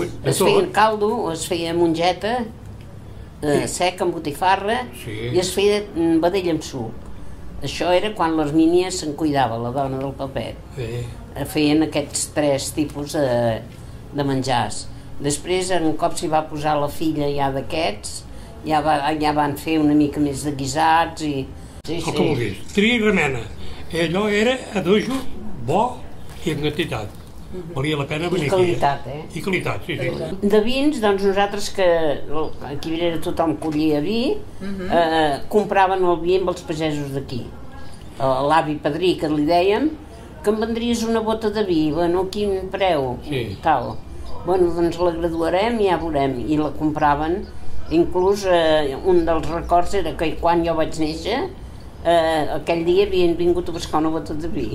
Es feia en caldo, o es feia mongeta, sec amb botifarra, i es feia vedella amb suc. Això era quan l'Hermínia se'n cuidava, la dona del papet. Feien aquests 3 tipus de menjars. Després, un cop s'hi va posar la filla ja d'aquests, ja van fer una mica més de guisats i... El que vulguis, tria i remena. Allò era a dojo, bo i en quantitat. Valia la pena venir aquí. I qualitat, I qualitat, sí. De vins, doncs nosaltres que aquí a Virera tothom collia vi, compraven el vi amb els pagesos d'aquí. L'avi padrí, que li dèiem, que em vendries una bota de vi, bueno, quin preu, tal. Bueno, doncs la graduarem i ja veurem. I la compraven. Inclús un dels records era que quan jo vaig néixer, aquell dia havien vingut a buscar una bota de vi.